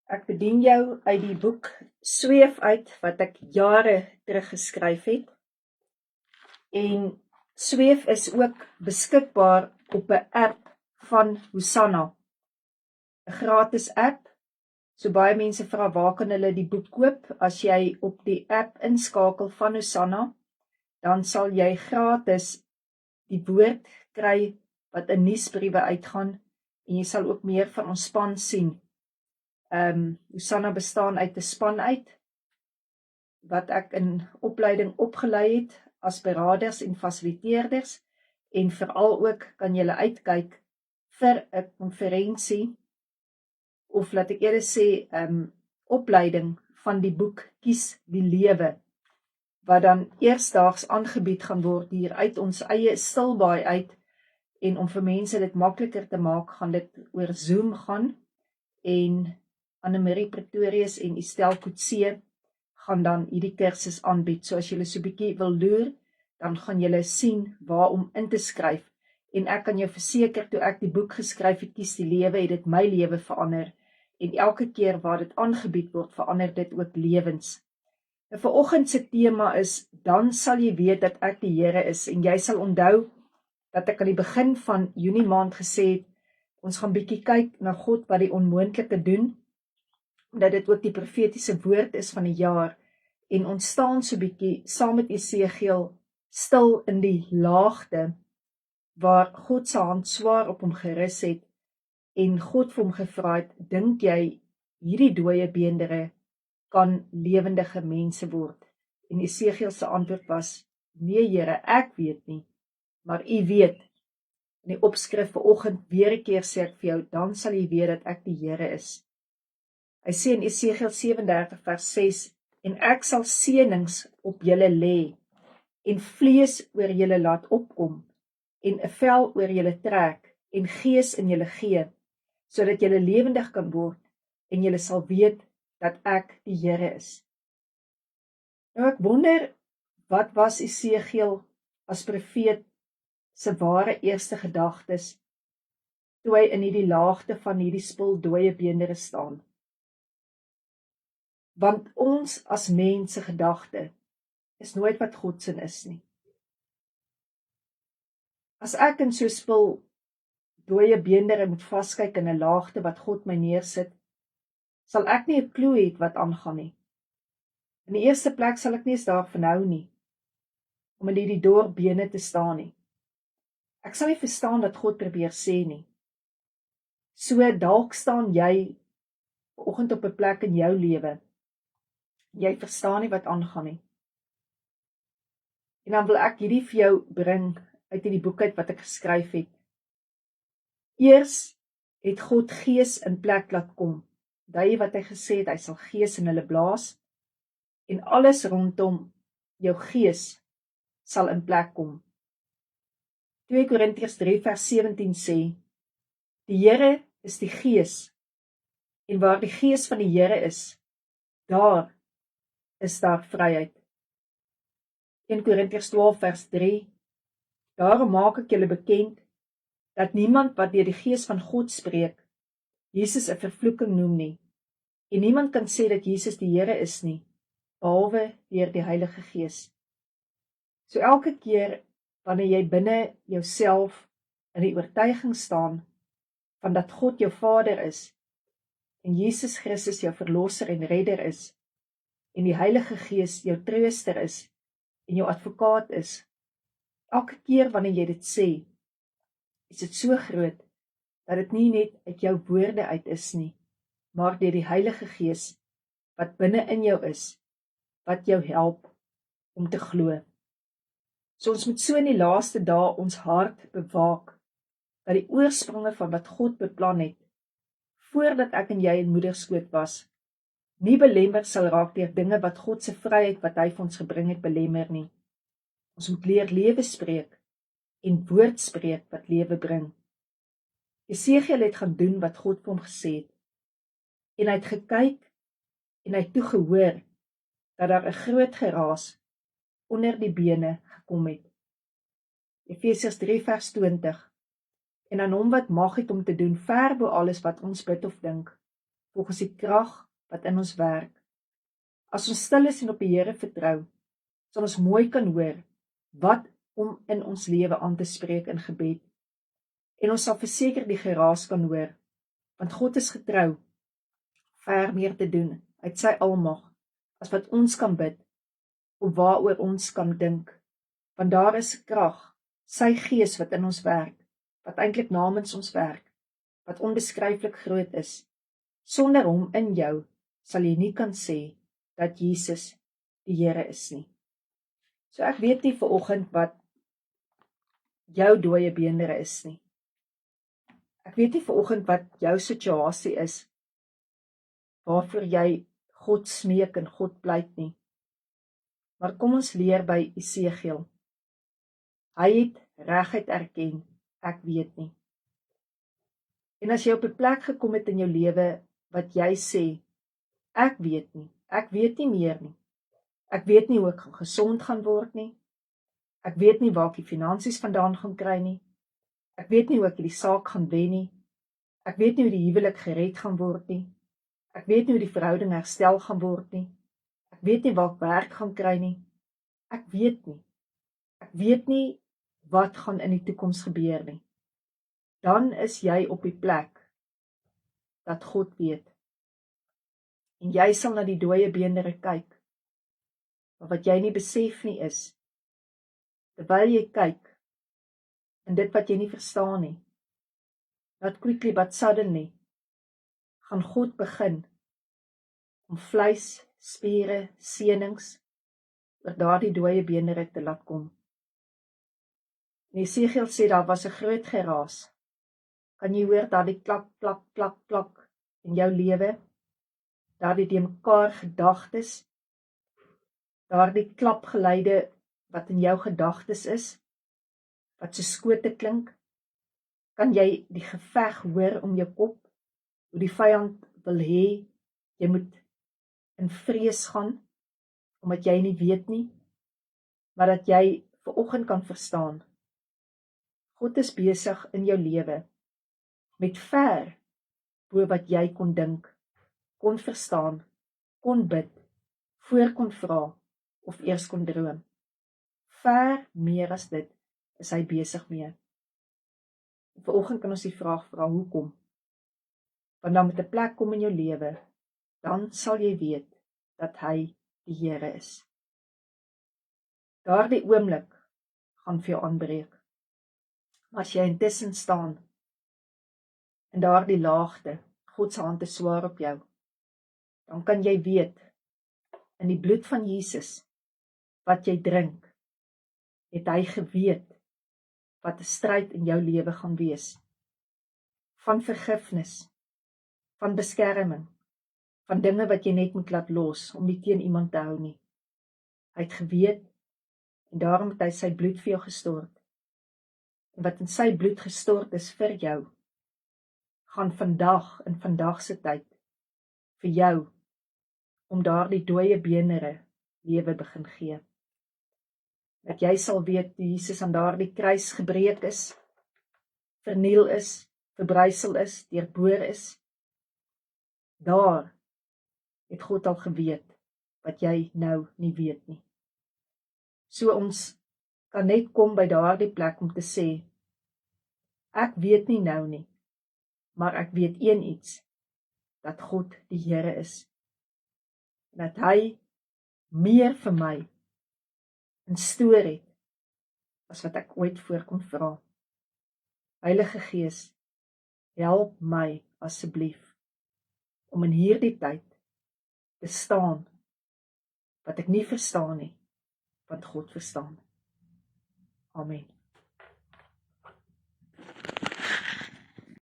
Ek bedien jou uit die boek Sweef uit, wat ek jare terug geskryf het. En Sweef is ook beskikbaar op 'n app van Hosanna. 'n gratis app. So baie mense vra, waar kan hulle die boek koop? As jy op die app inskakel van Hosanna, dan sal jy gratis die woord kry wat in nuusbriewe uitgaan, en jy sal ook meer van ons span sien. Hosanna bestaan uit 'n span uit, wat ek in opleiding opgelei het as beraders en fasiliteerders, en veral ook kan julle uitkyk vir 'n konferensie, of laat ek eerder sê, opleiding van die boek Kies die Lewe, wat dan eersdaags aangebied gaan word hier uit ons eie Stilbaai uit, en om vir mense dit makliker te maak, gaan dit oor Zoom gaan, en Annemarie Pretorius en Estelle Coetzee gaan dan hierdie kursus aanbied. So as julle so 'n bietjie wil loer, dan gaan julle sien waar om in te skryf. En ek kan jou verseker, toe ek die boek geskryf het, Kies die Lewe, het dit my lewe verander. En elke keer waar dit aangebied word, verander dit ook lewens. En vanoggend se tema is, dan sal jy weet dat ek die Here is. En jy sal onthou dat ek aan die begin van Junie maand gesê het, ons gaan bietjie kyk na God wat die onmoontlike doen, omdat dit ook die profetiese woord is van die jaar, en ons staan so bietjie saam met Esegiel stil in die laagte, waar God se hand swaar op hom gerus het, en God vir hom gevra het, dink jy hierdie dooie beendere kan lewendige mense word? En Esegiel se antwoord was, nee Here, ek weet nie, maar U weet. In die opskrif vanoggend weer 'n keer sê ek vir jou, dan sal jy weet dat ek die Here is. Hy sê in Esegiel 37 vers 6, en ek sal seënings op julle lê, en vlees oor julle laat opkom, en 'n vel oor julle trek, en gees in julle gee, sodat julle lewendig kan word, en julle sal weet dat ek die Here is. Nou ek wonder, wat was Esegiel as profeet se ware eerste gedagtes, toe hy in hierdie laagte van hierdie spul dooie beendere staan? Want ons as mense gedagte is nooit wat God se is nie. As ek in so 'n spul dooie beendere moet vaskyk in 'n laagte wat God my neersit, sal ek nie 'n klou hê wat aangaan nie. In die eerste plek sal ek nie eens daarvan hou nie, om in hierdie dorp bene te staan nie. Ek sal nie verstaan wat God probeer sê nie. So dalk staan jy vanoggend op 'n plek in jou lewe, jy verstaan nie wat aangaan nie. En dan wil ek hierdie vir jou bring uit die boek uit wat ek geskryf het. Eers het God gees in plek laat kom. Daai wat hy gesê het, hy sal gees in hulle blaas, en alles rondom jou gees sal in plek kom. 2 Korintiërs 3 vers 17 sê, die Here is die gees, en waar die gees van die Here is, daar is daar vryheid. 1 Korintiërs 12 vers 3, daarom maak ek julle bekend, dat niemand wat deur die gees van God spreek, Jesus 'n vervloeking noem nie, en niemand kan sê dat Jesus die Here is nie, behalwe deur die Heilige Gees. So elke keer wanneer jy binne jouself in die oortuiging staan van dat God jou Vader is, en Jesus Christus jou verlosser en redder is, en die Heilige Gees jou trooster is, en jou advokaat is, elke keer wanneer jy dit sê, is dit so groot, dat dit nie net uit jou woorde uit is nie, maar deur die Heilige Gees, wat binne in jou is, wat jou help om te glo. So ons moet so in die laaste dae ons hart bewaak, dat die oorspronge van wat God beplan het, voordat ek en jy in moederskoot was, nie belemmer sal raak deur dinge wat God se vryheid wat hy vir ons gebring het belemmer nie. Ons moet leer lewe spreek, en woord spreek wat lewe bring. Esegiel het gaan doen wat God vir hom gesê het, en hy het gekyk, en hy het toe gehoor, dat daar 'n groot geraas onder die bene gekom het. Efesiërs 3 vers 20, en aan hom wat mag het om te doen ver bo alles wat ons bid of dink, volgens die krag wat in ons werk. As ons stil is en op die Here vertrou, sal ons mooi kan hoor wat om in ons lewe aan te spreek in gebed. En ons sal verseker die geraas kan hoor, want God is getrou, ver meer te doen uit sy almag, as wat ons kan bid, of waaroor ons kan dink. Want daar is krag, sy gees wat in ons werk, wat eintlik namens ons werk, wat onbeskryflik groot is. Sonder hom in jou, sal jy nie kan sê, dat Jesus die Here is nie. So ek weet nie vanoggend wat jou dooie beendere is nie. Ek weet nie vanoggend wat jou situasie is, waarvoor jy God smeek en God pleit nie. Maar kom ons leer by Esegiel. Hy het reguit erken, ek weet nie. En as jy op 'n plek gekom het in jou lewe, wat jy sê, ek weet nie meer nie. Ek weet nie hoe ek gesond gaan word nie. Ek weet nie waar ek die finansies vandaan gaan kry nie. Ek weet nie hoe ek die saak gaan wen nie. Ek weet nie hoe die huwelik gered gaan word nie. Ek weet nie hoe die verhouding herstel gaan word nie. Ek weet nie waar ek werk gaan kry nie. Ek weet nie. Ek weet nie wat gaan in die toekoms gebeur nie. Dan is jy op die plek dat God weet. En jy sal na die dooie beendere kyk. Maar wat jy nie besef nie is, terwyl jy kyk, en dit wat jy nie verstaan nie, not quickly but suddenly, gaan God begin om vleis, spiere, senings oor daardie dooie beendere te laat kom. En Esegiel sê daar was 'n groot geraas. Kan jy hoor daardie klak, klak, klak, klak in jou lewe? Daardie de mekaar gedagtes, daardie klapgeluide wat in jou gedagtes is, wat so skote klink. Kan jy die geveg hoor om jou kop, hoe die vyand wil hê, jy moet in vrees gaan, omdat jy nie weet nie, maar dat jy vanoggend kan verstaan. God is besig in jou lewe, met ver bo wat jy kon dink, kon verstaan, kon bid, voor kon vra, of eers kon droom. Ver meer as dit is hy besig mee. Vanoggend kan ons die vraag vra, hoekom? Want dan met 'n plek kom in jou lewe, dan sal jy weet dat hy die Here is. Daardie oomblik gaan vir jou aanbreek. Maar as jy intussen staan, in daardie laagte, God se hand is swaar op jou, dan kan jy weet, in die bloed van Jesus, wat jy drink, het hy geweet, wat 'n stryd in jou lewe gaan wees. Van vergifnis, van beskerming, van dinge wat jy net moet laat los, om nie teen iemand te hou nie. Hy het geweet, en daarom het hy sy bloed vir jou gestort. En wat in sy bloed gestort is vir jou, gaan vandag, in vandag se tyd, vir jou, om daardie dooie beendere lewe begin gee. Dat jy sal weet, toe Jesus aan daardie kruis gebreek is, verniel is, verbrysel is, deurboor is, daar het God al geweet, wat jy nou nie weet nie. So ons kan net kom by daardie plek om te sê, ek weet nie nou nie, maar ek weet een iets, dat God die Here is, dat hy meer vir my in stoor het, as wat ek ooit voor kon vra. Heilige Gees, help my asseblief, om in hierdie tyd te staan, wat ek nie verstaan nie, want God verstaan. Amen.